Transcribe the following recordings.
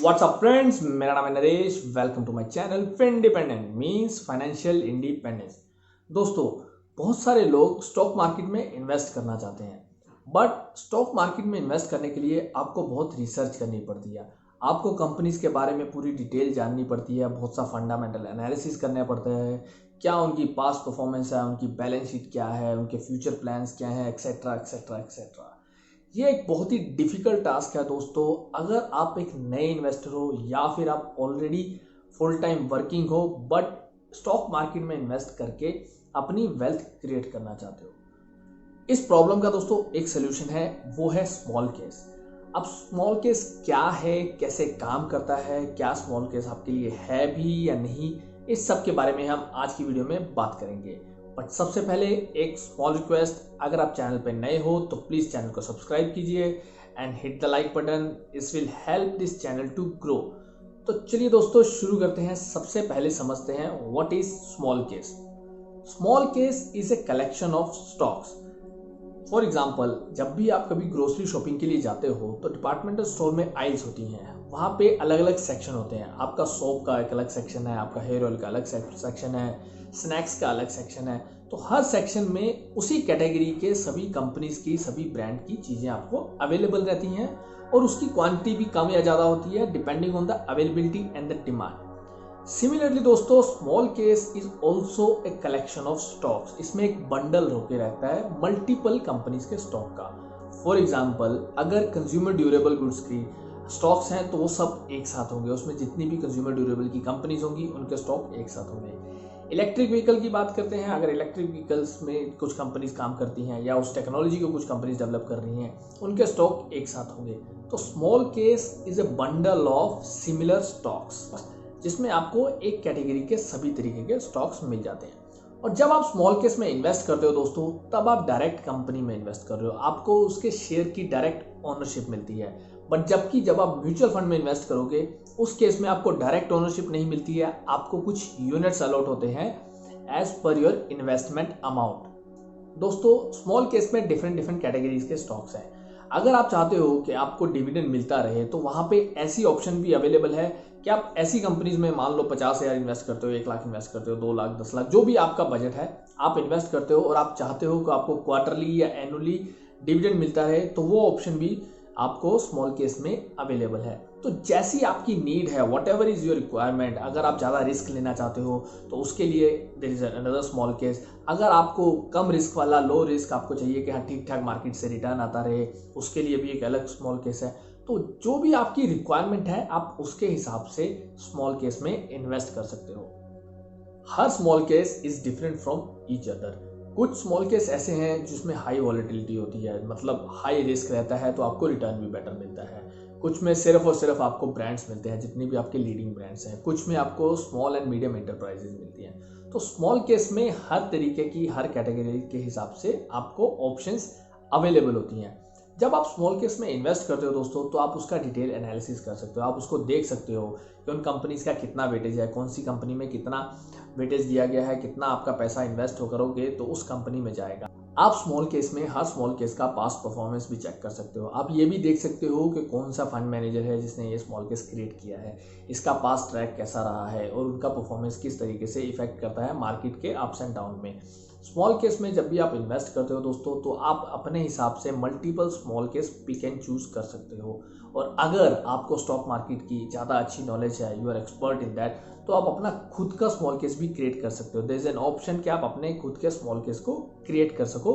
WhatsApp friends, मेरा नाम है Naresh. Welcome to my channel Findependent means financial independence. दोस्तों, बहुत सारे लोग स्टॉक मार्केट में इन्वेस्ट करना चाहते हैं, बट स्टॉक मार्केट में इन्वेस्ट करने के लिए आपको बहुत रिसर्च करनी पड़ती है। आपको कंपनीज के बारे में पूरी डिटेल जाननी पड़ती है, बहुत सा फंडामेंटल एनालिसिस करना पड़ता है, क्या उनकी पास्ट परफॉर्मेंस है, उनकी बैलेंस शीट क्या है, उनके फ्यूचर प्लान्स क्या है, एक्सेट्रा एक्सेट्रा एक्सेट्रा। ये एक बहुत ही डिफिकल्ट टास्क है दोस्तों। अगर आप एक नए इन्वेस्टर हो या फिर आप ऑलरेडी फुल टाइम वर्किंग हो बट स्टॉक मार्केट में इन्वेस्ट करके अपनी वेल्थ क्रिएट करना चाहते हो, इस प्रॉब्लम का दोस्तों एक सोल्यूशन है, वो है स्मॉल केस। अब स्मॉल केस क्या है, कैसे काम करता है, क्या स्मॉल केस आपके लिए है भी या नहीं, इस सब के बारे में हम आज की वीडियो में बात करेंगे। बट सबसे पहले एक स्मॉल रिक्वेस्ट, अगर आप चैनल पर नए हो तो प्लीज चैनल को सब्सक्राइब कीजिए and hit the like button. This will help this channel to grow. तो चलिए दोस्तों शुरू करते हैं। सबसे पहले समझते हैं what is small case. Small case is a collection of stocks. For example, जब भी आप कभी ग्रोसरी शॉपिंग के लिए जाते हो तो डिपार्टमेंटल स्टोर में आइल्स होती हैं, वहाँ पे अलग अलग सेक्शन होते हैं। आपका सोप का एक अलग सेक्शन है, आपका हेयर ऑयल का अलग सेक्शन है, स्नैक्स का अलग सेक्शन है। तो हर सेक्शन में उसी कैटेगरी के सभी कंपनीज की, सभी ब्रांड की चीज़ें आपको अवेलेबल रहती हैं और उसकी क्वांटिटी भी कम या ज़्यादा होती है depending on the availability and the demand. Similarly दोस्तों, small case is also a collection of stocks. इसमें एक बंडल होके रहता है मल्टीपल कंपनीज के स्टॉक का। फॉर एग्जाम्पल, अगर कंज्यूमर ड्यूरेबल गुड्स की स्टॉक्स हैं तो वो सब एक साथ होंगे, उसमें जितनी भी कंज्यूमर ड्यूरेबल की कंपनीज होंगी उनके स्टॉक एक साथ होंगे। इलेक्ट्रिक व्हीकल की बात करते हैं, अगर इलेक्ट्रिक व्हीकल्स में कुछ कंपनीज काम करती हैं या उस टेक्नोलॉजी को कुछ कंपनीज डेवलप कर रही हैं, उनके स्टॉक एक साथ होंगे। तो small case is a bundle of similar stocks, जिसमें आपको एक कैटेगरी के सभी तरीके के स्टॉक्स मिल जाते हैं। और जब आप स्मॉल केस में इन्वेस्ट करते हो दोस्तों, तब आप डायरेक्ट कंपनी में इन्वेस्ट कर रहे हो, आपको उसके शेयर की डायरेक्ट ओनरशिप मिलती है। बट जबकि जब आप म्यूचुअल फंड में इन्वेस्ट करोगे, उस केस में आपको डायरेक्ट ओनरशिप नहीं मिलती है, आपको कुछ यूनिट्स अलॉट होते हैं एज पर योर इन्वेस्टमेंट अमाउंट। दोस्तों, स्मॉल केस में डिफरेंट डिफरेंट कैटेगरीज के स्टॉक्स हैं। अगर आप चाहते हो कि आपको डिविडेंड मिलता रहे तो वहां पे ऐसी ऑप्शन भी अवेलेबल है कि आप ऐसी कंपनीज में मान लो 50,000 इन्वेस्ट करते हो, 1 लाख इन्वेस्ट करते हो, 2 लाख, 10 लाख, जो भी आपका बजट है, आप इन्वेस्ट करते हो और आप चाहते हो कि आपको क्वार्टरली या एनुअली डिविडेंड मिलता रहे, तो वो ऑप्शन भी आपको स्मॉल केस में अवेलेबल है। तो जैसी आपकी नीड है, what ever is your requirement, अगर आप ज़्यादा रिस्क लेना चाहते हो तो उसके लिए there is another small case. अगर आपको कम रिस्क वाला, लो रिस्क आपको चाहिए कि हाँ ठीक ठाक मार्केट से रिटर्न आता रहे, उसके लिए भी एक अलग स्मॉल केस है। तो जो भी आपकी रिक्वायरमेंट है, आप उसके हिसाब से स्मॉल केस में इन्वेस्ट कर सकते हो। हर smallcase is different from each other. कुछ स्मॉल केस ऐसे हैं जिसमें हाई वॉलेटिलिटी होती है, मतलब हाई रिस्क रहता है, तो आपको रिटर्न भी बेटर मिलता है। कुछ में सिर्फ और सिर्फ आपको ब्रांड्स मिलते हैं, जितनी भी आपके लीडिंग ब्रांड्स हैं। कुछ में आपको स्मॉल एंड मीडियम एंटरप्राइजेज मिलती हैं। तो स्मॉल केस में हर तरीके की, हर कैटेगरी के हिसाब से आपको ऑप्शंस अवेलेबल होती हैं। जब आप स्मॉल केस में इन्वेस्ट करते हो दोस्तों, तो आप उसका डिटेल एनालिसिस कर सकते हो। आप उसको देख सकते हो कि उन कंपनीज का कितना वेटेज है, कौन सी कंपनी में कितना वेटेज दिया गया है, कितना आपका पैसा इन्वेस्ट करोगे तो उस कंपनी में जाएगा। आप स्मॉल केस में हर स्मॉल केस का पास्ट परफॉर्मेंस भी चेक कर सकते हो। आप ये भी देख सकते हो कि कौन सा फंड मैनेजर है जिसने ये स्मॉल केस क्रिएट किया है, इसका पास्ट ट्रैक कैसा रहा है और उनका परफॉर्मेंस किस तरीके से इफेक्ट करता है मार्केट के अप्स एंड डाउन में। स्मॉल केस में जब भी आप इन्वेस्ट करते हो दोस्तों, तो आप अपने हिसाब से multiple small case pick and choose कर सकते हो। और अगर आपको स्टॉक मार्केट की ज़्यादा अच्छी नॉलेज है, you are expert in that, तो आप अपना खुद का स्मॉल केस भी क्रिएट कर सकते हो। देयर इज एन ऑप्शन कि आप अपने खुद के स्मॉल केस को क्रिएट कर सको।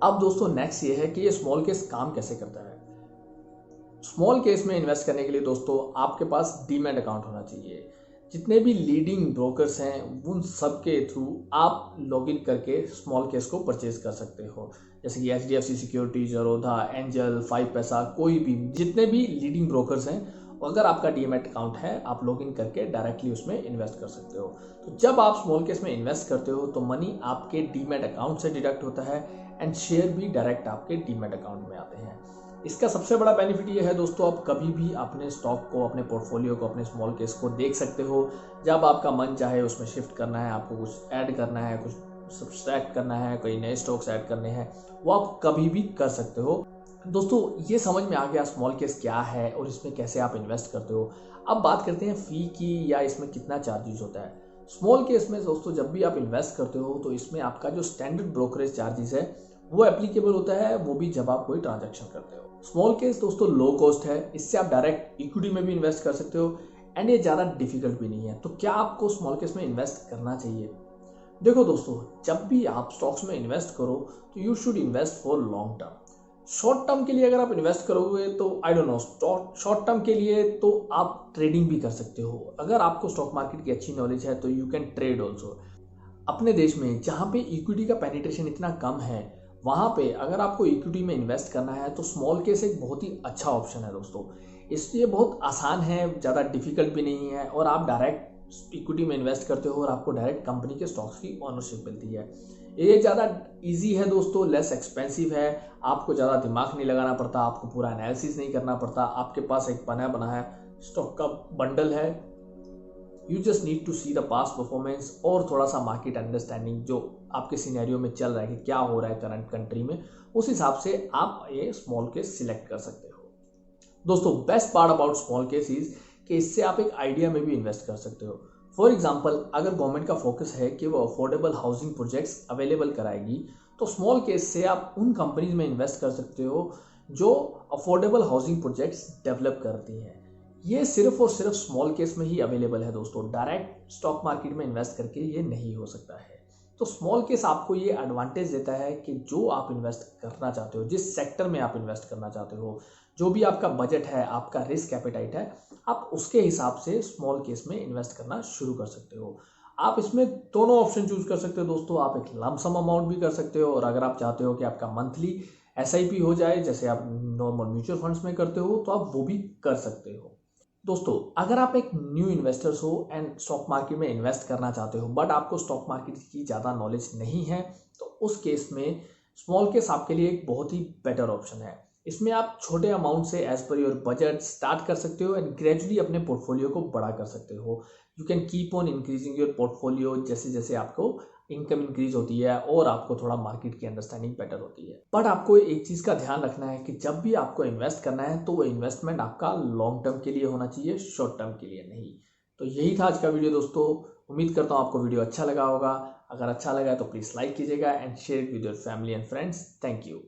अब दोस्तों नेक्स्ट ये है कि ये स्मॉल केस काम कैसे करता है। स्मॉल केस में इन्वेस्ट करने के लिए दोस्तों आपके पास डीमैट अकाउंट होना चाहिए। जितने भी लीडिंग ब्रोकर्स हैं उन सब के थ्रू आप लॉगिन करके स्मॉल केस को परचेज कर सकते हो, जैसे कि HDFC सिक्योरिटीज, जरोधा, एंजल, 5 पैसा, कोई भी, जितने भी लीडिंग ब्रोकर्स हैं, अगर आपका डीमैट अकाउंट है आप लॉगिन करके डायरेक्टली उसमें इन्वेस्ट कर सकते हो। तो जब आप स्मॉल केस में इन्वेस्ट करते हो तो मनी आपके डीमैट अकाउंट से डिडक्ट होता है एंड शेयर भी डायरेक्ट आपके डीमैट अकाउंट में आते हैं। इसका सबसे बड़ा बेनिफिट ये है दोस्तों, आप कभी भी अपने स्टॉक को, अपने पोर्टफोलियो को, अपने स्मॉल केस को देख सकते हो। जब आपका मन चाहे उसमें शिफ्ट करना है, आपको कुछ ऐड करना है, कुछ सब्सट्रैक्ट करना है, कोई नए स्टॉक्स ऐड करने हैं, वो आप कभी भी कर सकते हो। दोस्तों ये समझ में आ गया स्मॉल केस क्या है और इसमें कैसे आप इन्वेस्ट करते हो। अब बात करते हैं फ़ी की, या इसमें कितना चार्जेस होता है। स्मॉल केस में दोस्तों जब भी आप इन्वेस्ट करते हो तो इसमें आपका जो स्टैंडर्ड ब्रोकरेज चार्जेस है वो एप्लीकेबल होता है, वो भी जब आप कोई ट्रांजैक्शन करते हो। स्मॉल केस दोस्तों लो कॉस्ट है, इससे आप डायरेक्ट इक्विटी में भी इन्वेस्ट कर सकते हो एंड ये ज़्यादा डिफिकल्ट भी नहीं है। तो क्या आपको स्मॉल केस में इन्वेस्ट करना चाहिए? देखो दोस्तों, जब भी आप स्टॉक्स में इन्वेस्ट करो तो you should invest for long term. Short term के लिए अगर आप इन्वेस्ट करोगे तो I don't know, short term के लिए तो आप ट्रेडिंग भी कर सकते हो। अगर आपको स्टॉक मार्केट की अच्छी नॉलेज है तो यू कैन ट्रेड ऑल्सो। अपने देश में जहाँ पे इक्विटी का पेनिट्रेशन इतना कम है, वहाँ पे अगर आपको इक्विटी में इन्वेस्ट करना है तो स्मॉल केस एक बहुत ही अच्छा ऑप्शन है दोस्तों। इसलिए बहुत आसान है, ज़्यादा डिफिकल्ट भी नहीं है, और आप डायरेक्ट इक्विटी में इन्वेस्ट करते हो और आपको डायरेक्ट कंपनी के स्टॉक्स की ओनरशिप मिलती है। ये ज़्यादा इजी है दोस्तों, लेस एक्सपेंसिव है, आपको ज़्यादा दिमाग नहीं लगाना पड़ता, आपको पूरा एनालिसिस नहीं करना पड़ता। आपके पास एक बना है स्टॉक का बंडल है, you just need to see the past performance और थोड़ा सा मार्केट अंडरस्टैंडिंग जो आपके सिनेरियो में चल रहा है कि क्या हो रहा है करंट कंट्री में, उस हिसाब से आप ये स्मॉल केस सिलेक्ट कर सकते हो। दोस्तों best part about small case is कि इससे आप एक आइडिया में भी इन्वेस्ट कर सकते हो। फॉर एग्जाम्पल, अगर गवर्नमेंट का फोकस है कि वो अफोर्डेबल हाउसिंग प्रोजेक्ट्स अवेलेबल कराएगी, तो स्मॉल केस से आप उन कंपनीज में इन्वेस्ट कर सकते हो जो अफोर्डेबल हाउसिंग प्रोजेक्ट्स डेवलप करती हैं। ये सिर्फ और सिर्फ स्मॉल केस में ही अवेलेबल है दोस्तों, डायरेक्ट स्टॉक मार्केट में इन्वेस्ट करके ये नहीं हो सकता है। तो स्मॉल केस आपको ये एडवांटेज देता है कि जो आप इन्वेस्ट करना चाहते हो, जिस सेक्टर में आप इन्वेस्ट करना चाहते हो, जो भी आपका बजट है, आपका रिस्क एपेटाइट है, आप उसके हिसाब से स्मॉल केस में इन्वेस्ट करना शुरू कर सकते हो। आप इसमें दोनों ऑप्शन चूज कर सकते हो दोस्तों। आप एक लम सम अमाउंट भी कर सकते हो, और अगर आप चाहते हो कि आपका मंथली एसआईपी हो जाए जैसे आप नॉर्मल म्यूचुअल फंड्स में करते हो, तो आप वो भी कर सकते हो। दोस्तों अगर आप एक न्यू इन्वेस्टर्स हो एंड स्टॉक मार्केट में इन्वेस्ट करना चाहते हो, बट आपको स्टॉक मार्केट की ज़्यादा नॉलेज नहीं है, तो उस केस में स्मॉल केस आपके लिए एक बहुत ही बेटर ऑप्शन है। इसमें आप छोटे अमाउंट से एज पर योर बजट स्टार्ट कर सकते हो एंड ग्रेजुअली अपने पोर्टफोलियो को बड़ा कर सकते हो। You can keep on increasing your portfolio जैसे जैसे आपको इनकम इंक्रीज होती है और आपको थोड़ा मार्केट की अंडरस्टैंडिंग बेटर होती है। बट आपको एक चीज़ का ध्यान रखना है कि जब भी आपको इन्वेस्ट करना है तो वो इन्वेस्टमेंट आपका लॉन्ग टर्म के लिए होना चाहिए, शॉर्ट टर्म के लिए नहीं। तो यही था आज का वीडियो दोस्तों। उम्मीद करता हूँ आपको वीडियो अच्छा लगा होगा। अगर अच्छा लगा तो प्लीज़ लाइक कीजिएगा and share with your family and friends. Thank you.